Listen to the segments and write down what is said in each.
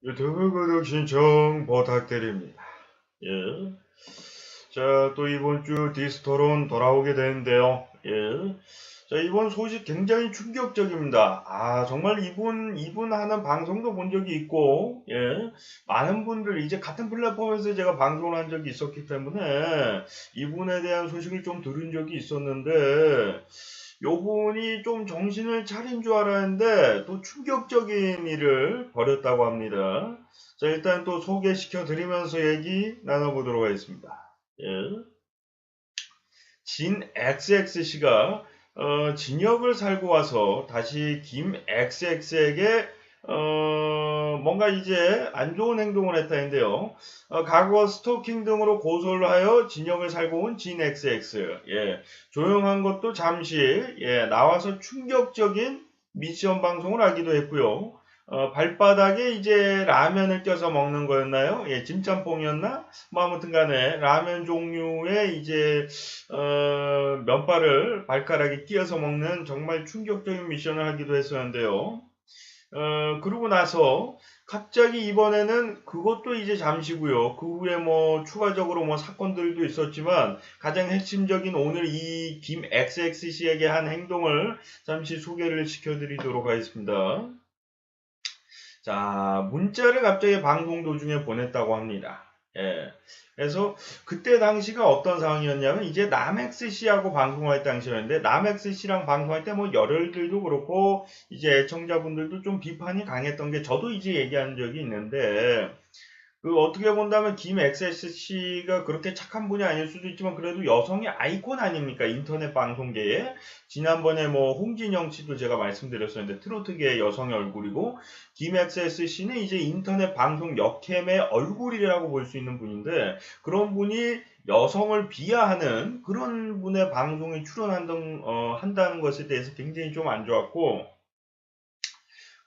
유튜브 구독 신청 부탁드립니다. 예. 자, 또 이번 주 디스토론 돌아오게 되는데요. 예. 자, 이번 소식 굉장히 충격적입니다. 정말 이분 하는 방송도 본 적이 있고, 예. 많은 분들, 이제 같은 플랫폼에서 제가 방송을 한 적이 있었기 때문에, 이분에 대한 소식을 좀 들은 적이 있었는데, 요분이 좀 정신을 차린 줄 알았는데, 또 충격적인 일을 벌였다고 합니다. 자, 일단 또 소개시켜 드리면서 얘기 나눠보도록 하겠습니다. 예. 진 XX씨가 진역을 살고 와서 다시 김 XX에게 뭔가 이제 안 좋은 행동을 했다는데요. 과거 스토킹 등으로 고소를 하여 진역을 살고 온 진 XX. 예. 조용한 것도 잠시 나와서 충격적인 미션 방송을 하기도 했고요. 발바닥에 이제 라면을 껴서 먹는 거였나요? 예, 진짬뽕이었나? 뭐 아무튼 간에 라면 종류의 이제 면발을 발가락에 끼어서 먹는 정말 충격적인 미션을 하기도 했었는데요. 그러고 나서 갑자기 이번에는 그것도 이제 잠시고요. 그 후에 뭐 추가적으로 뭐 사건들도 있었지만 가장 핵심적인 오늘 이 김 XX씨에게 한 행동을 잠시 소개를 시켜드리도록 하겠습니다. 자, 문자를 갑자기 방송 도중에 보냈다고 합니다. 예. 그래서 그때 당시가 어떤 상황이었냐면 이제 남엑스 씨하고 방송할 당시였는데 남엑스 씨랑 방송할 때 뭐 열혈들도 그렇고 이제 애청자분들도 좀 비판이 강했던 게 저도 이제 얘기한 적이 있는데 그 어떻게 본다면 김 XSC가 그렇게 착한 분이 아닐 수도 있지만 그래도 여성의 아이콘 아닙니까? 인터넷 방송계에. 지난번에 뭐 홍진영 씨도 제가 말씀드렸었는데 트로트계의 여성의 얼굴이고 김 XSC는 이제 인터넷 방송 역캠의 얼굴이라고 볼 수 있는 분인데 그런 분이 여성을 비하하는 그런 분의 방송에 한다는 것에 대해서 굉장히 좀 안 좋았고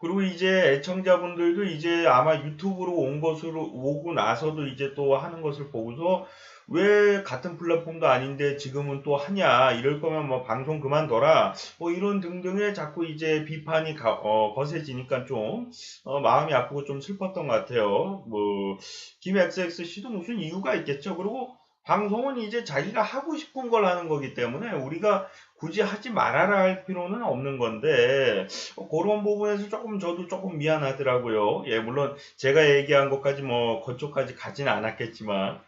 그리고 이제 애청자분들도 이제 아마 유튜브로 온 것으로 오고 나서도 이제 또 하는 것을 보고서 왜 같은 플랫폼도 아닌데 지금은 또 하냐 이럴 거면 뭐 방송 그만둬라 뭐 이런 등등의 자꾸 이제 비판이 거세지니까 좀 마음이 아프고 좀 슬펐던 것 같아요. 뭐 김 XX씨도 무슨 이유가 있겠죠. 그리고 방송은 이제 자기가 하고 싶은 걸 하는 거기 때문에 우리가 굳이 하지 말아라 할 필요는 없는 건데 그런 부분에서 조금 저도 조금 미안하더라고요. 예, 물론 제가 얘기한 것까지 뭐 그쪽까지 가진 않았겠지만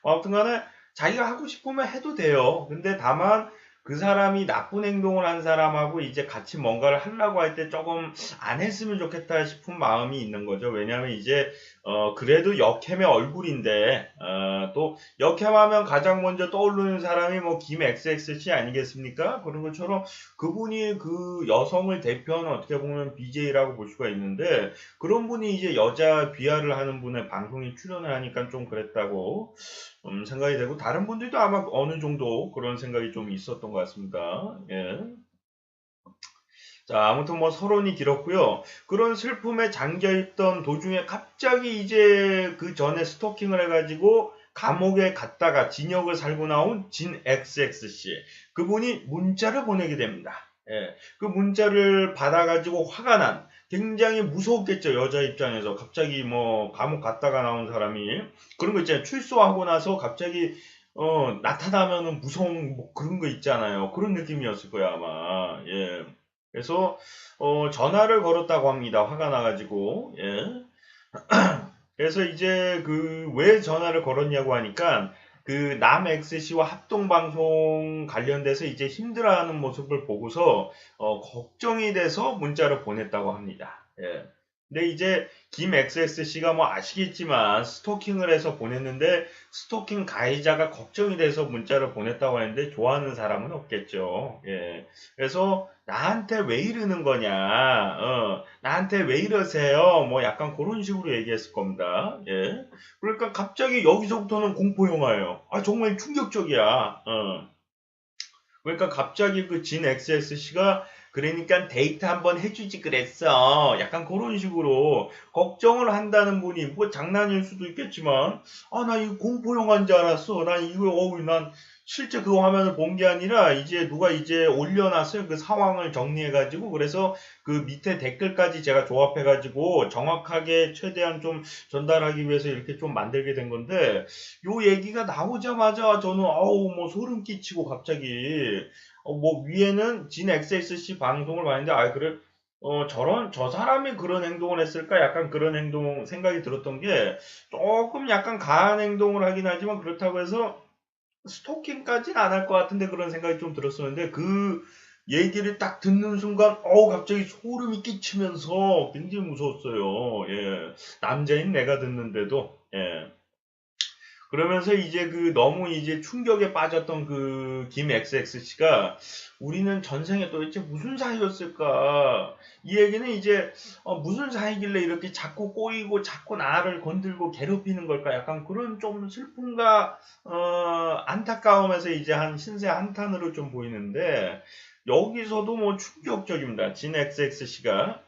아무튼 간에 자기가 하고 싶으면 해도 돼요. 근데 다만 그 사람이 나쁜 행동을 한 사람하고 이제 같이 뭔가를 하려고 할 때 조금 안 했으면 좋겠다 싶은 마음이 있는 거죠. 왜냐하면 이제 그래도 역캠의 얼굴인데 또 역캠하면 가장 먼저 떠오르는 사람이 뭐 김 XXC 아니겠습니까? 그런 것처럼 그분이 그 여성을 대표하는 어떻게 보면 BJ라고 볼 수가 있는데 그런 분이 이제 여자 비하를 하는 분의 방송에 출연을 하니까 좀 그랬다고 생각이 되고 다른 분들도 아마 어느 정도 그런 생각이 좀 있었던 것 같습니다. 예. 자, 아무튼 뭐 서론이 길었고요. 그런 슬픔에 잠겨있던 도중에 갑자기 이제 그 전에 스토킹을 해가지고 감옥에 갔다가 징역을 살고 나온 진 XX씨. 그분이 문자를 보내게 됩니다. 예. 그 문자를 받아가지고 화가 난 굉장히 무서웠겠죠. 여자 입장에서. 갑자기 뭐 감옥 갔다가 나온 사람이 그런 거 있잖아요. 출소하고 나서 갑자기 나타나면은 무서운 뭐 그런 거 있잖아요. 그런 느낌이었을 거야, 아마. 예. 그래서 전화를 걸었다고 합니다. 화가 나가지고. 예. 그래서 이제 그 왜 전화를 걸었냐고 하니까 그 남XC와 합동방송 관련돼서 이제 힘들어하는 모습을 보고서 걱정이 돼서 문자를 보냈다고 합니다. 예. 근데 이제 김 XXC가 뭐 아시겠지만 스토킹을 해서 보냈는데 스토킹 가해자가 걱정이 돼서 문자를 보냈다고 하는데 좋아하는 사람은 없겠죠. 예. 그래서 나한테 왜 이러는 거냐, 나한테 왜 이러세요? 뭐 약간 그런 식으로 얘기했을 겁니다. 예. 그러니까 갑자기 여기서부터는 공포 영화예요. 정말 충격적이야. 그러니까 갑자기 그 진 XSC가 그러니까 데이트 한번 해주지 그랬어. 약간 그런 식으로 걱정을 한다는 분이 뭐 장난일 수도 있겠지만 나 이거 공포 영화인 줄 알았어. 난 이거 난 실제 그 화면을 본 게 아니라 이제 누가 이제 올려놨어요. 그 상황을 정리해가지고 그래서 그 밑에 댓글까지 제가 조합해가지고 정확하게 최대한 좀 전달하기 위해서 이렇게 좀 만들게 된 건데 요 얘기가 나오자마자 저는 아우 뭐 소름 끼치고 갑자기 뭐 위에는 진 XSC 방송을 봤는데 아 그래 저 사람이 그런 행동을 했을까? 약간 그런 행동 생각이 들었던 게 조금 약간 가한 행동을 하긴 하지만 그렇다고 해서 스토킹까지는 안 할 것 같은데 그런 생각이 좀 들었었는데 그 얘기를 딱 듣는 순간 갑자기 소름이 끼치면서 굉장히 무서웠어요. 예. 남자인 내가 듣는데도 예. 그러면서 이제 그 너무 이제 충격에 빠졌던 그 김 XX씨가 우리는 전생에 도대체 무슨 사이였을까? 이 얘기는 이제 무슨 사이길래 이렇게 자꾸 꼬이고 자꾸 나를 건들고 괴롭히는 걸까? 약간 그런 좀 슬픔과 안타까움에서 이제 한 신세 한탄으로 좀 보이는데 여기서도 뭐 충격적입니다. 진 XX씨가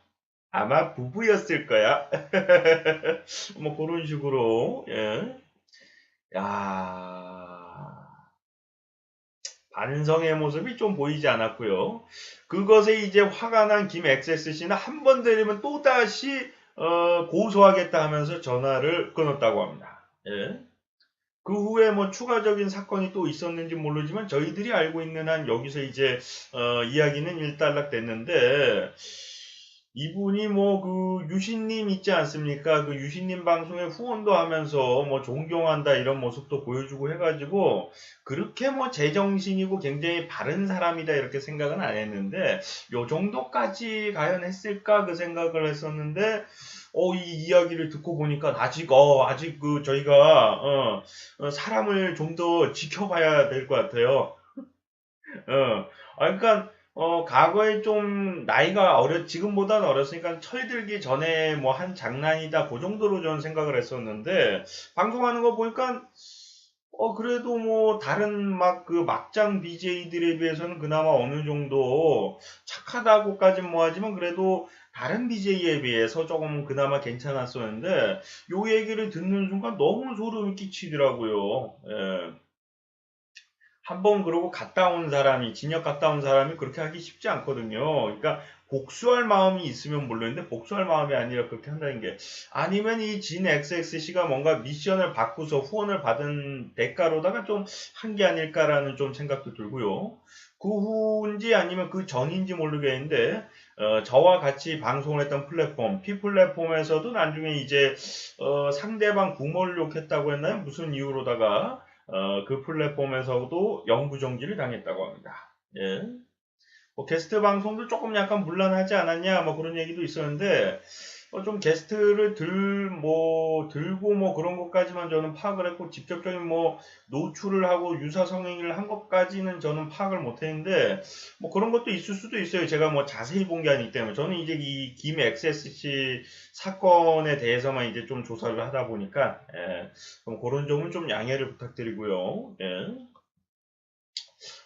아마 부부였을 거야. 뭐 그런 식으로 예. 야, 반성의 모습이 좀 보이지 않았고요. 그것에 이제 화가 난 김 XS씨는 한 번 들리면 또다시 고소하겠다 하면서 전화를 끊었다고 합니다. 예. 그 후에 뭐 추가적인 사건이 또 있었는지 모르지만 저희들이 알고 있는 한 여기서 이제 이야기는 일단락 됐는데 이분이 뭐 그 유신님 있지 않습니까? 그 유신님 방송에 후원도 하면서 뭐 존경한다 이런 모습도 보여주고 해가지고 그렇게 뭐 제정신이고 굉장히 바른 사람이다 이렇게 생각은 안 했는데 요 정도까지 과연 했을까 그 생각을 했었는데 이 이야기를 듣고 보니까 아직 그 저희가 사람을 좀 더 지켜봐야 될 것 같아요. 그러니까 과거에 좀 나이가 지금보다는 어렸으니까 철들기 전에 뭐 한 장난이다 그 정도로 저는 생각을 했었는데 방송하는 거 보니까 그래도 뭐 다른 막 그 막장 BJ들에 비해서는 그나마 어느 정도 착하다고까진 뭐하지만 그래도 다른 BJ에 비해서 조금 그나마 괜찮았었는데 요 얘기를 듣는 순간 너무 소름이 끼치더라고요. 예. 한번 그러고 갔다 온 사람이, 진역 갔다 온 사람이 그렇게 하기 쉽지 않거든요. 그러니까 복수할 마음이 있으면 모르는데 복수할 마음이 아니라 그렇게 한다는 게 아니면 이 진 XXC가 뭔가 미션을 받고서 후원을 받은 대가로다가 좀 한 게 아닐까라는 좀 생각도 들고요. 그 후인지 아니면 그 전인지 모르겠는데 저와 같이 방송을 했던 플랫폼, P 플랫폼에서도 나중에 이제 상대방 부모를 욕했다고 했나요? 무슨 이유로다가 그 플랫폼에서도 영구 정지를 당했다고 합니다. 예. 뭐 게스트 방송도 조금 약간 문란하지 않았냐 뭐 그런 얘기도 있었는데 좀 게스트를 들고 뭐 그런 것까지만 저는 파악을 했고 직접적인 뭐 노출을 하고 유사 성행위를 한 것까지는 저는 파악을 못했는데 뭐 그런 것도 있을 수도 있어요. 제가 뭐 자세히 본 게 아니기 때문에 저는 이제 이 김 XSC 사건에 대해서만 이제 좀 조사를 하다 보니까 그럼 그런 점은 좀 양해를 부탁드리고요. 예.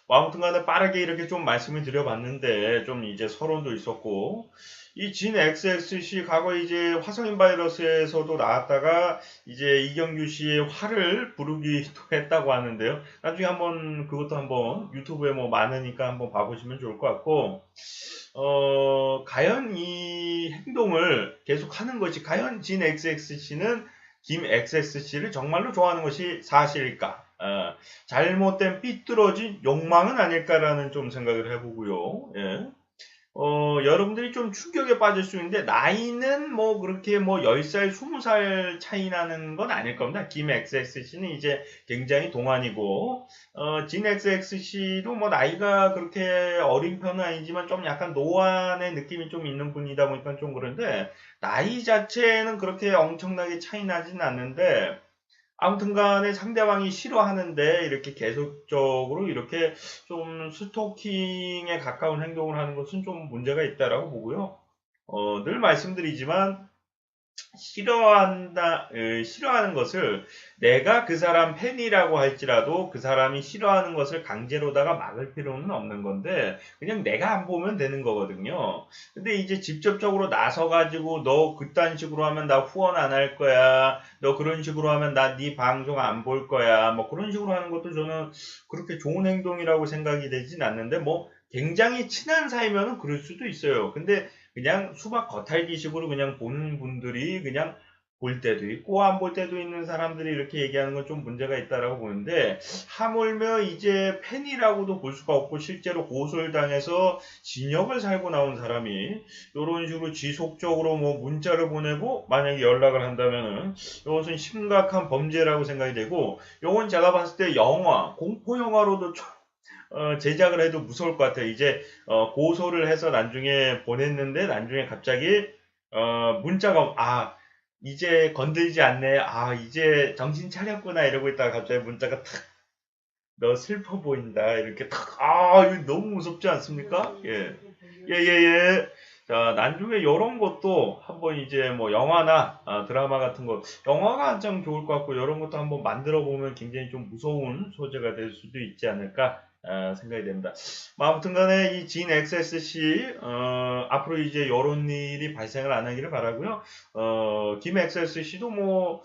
뭐 아무튼간에 빠르게 이렇게 좀 말씀을 드려봤는데 좀 이제 서론도 있었고 이 진 XXC 과거 이제 화성인 바이러스에서도 나왔다가 이제 이경규 씨의 화를 부르기도 했다고 하는데요. 나중에 한번 그것도 한번 유튜브에 뭐 많으니까 한번 봐보시면 좋을 것 같고 과연 이 행동을 계속하는 것이 과연 진 XXC는 김 XXC를 정말로 좋아하는 것이 사실일까? 잘못된 삐뚤어진 욕망은 아닐까라는 좀 생각을 해보고요. 예. 여러분들이 좀 충격에 빠질 수 있는데, 나이는 뭐 그렇게 뭐 10살, 20살 차이 나는 건 아닐 겁니다. 김 XXC는 이제 굉장히 동안이고, 진 XXC도 뭐 나이가 그렇게 어린 편은 아니지만 좀 약간 노안의 느낌이 좀 있는 분이다 보니까 좀 그런데, 나이 자체는 그렇게 엄청나게 차이 나진 않는데, 아무튼 간에 상대방이 싫어하는데 이렇게 계속적으로 이렇게 좀 스토킹에 가까운 행동을 하는 것은 좀 문제가 있다라고 보고요. 늘 말씀드리지만 싫어하는 것을 내가 그 사람 팬이라고 할지라도 그 사람이 싫어하는 것을 강제로다가 막을 필요는 없는 건데 그냥 내가 안 보면 되는 거거든요. 근데 이제 직접적으로 나서가지고 너 그딴 식으로 하면 나 후원 안 할 거야. 너 그런 식으로 하면 나 네 방송 안 볼 거야. 뭐 그런 식으로 하는 것도 저는 그렇게 좋은 행동이라고 생각이 되진 않는데 뭐 굉장히 친한 사이면은 그럴 수도 있어요. 근데 그냥 수박 겉핥기식으로 그냥 보는 분들이 그냥 볼 때도 있고 안 볼 때도 있는 사람들이 이렇게 얘기하는 건 좀 문제가 있다라고 보는데 하물며 이제 팬이라고도 볼 수가 없고 실제로 고소를 당해서 징역을 살고 나온 사람이 이런 식으로 지속적으로 뭐 문자를 보내고 만약에 연락을 한다면은 이것은 심각한 범죄라고 생각이 되고 이건 제가 봤을 때 영화 공포 영화로도 제작을 해도 무서울 것 같아요. 이제 고소를 해서 나중에 보냈는데 나중에 갑자기 문자가 이제 건들지 않네. 이제 정신 차렸구나 이러고 있다가 갑자기 문자가 탁 너 슬퍼 보인다 이렇게 탁 이거 너무 무섭지 않습니까? 예. 예, 예, 예. 자, 나중에 이런 것도 한번 이제 뭐 영화나 드라마 같은 거, 영화가 한참 좋을 것 같고 이런 것도 한번 만들어 보면 굉장히 좀 무서운 소재가 될 수도 있지 않을까 생각이 됩니다. 뭐 아무튼 간에 이 진 XSC, 앞으로 이제 이런 일이 발생을 안 하기를 바라고요. 김 XSC도 뭐,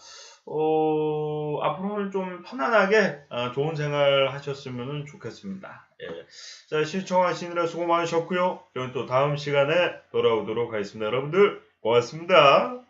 앞으로는 좀 편안하게 좋은 생활 하셨으면 좋겠습니다. 예. 자, 시청하시느라 수고 많으셨고요. 저는 또 다음 시간에 돌아오도록 하겠습니다. 여러분들 고맙습니다.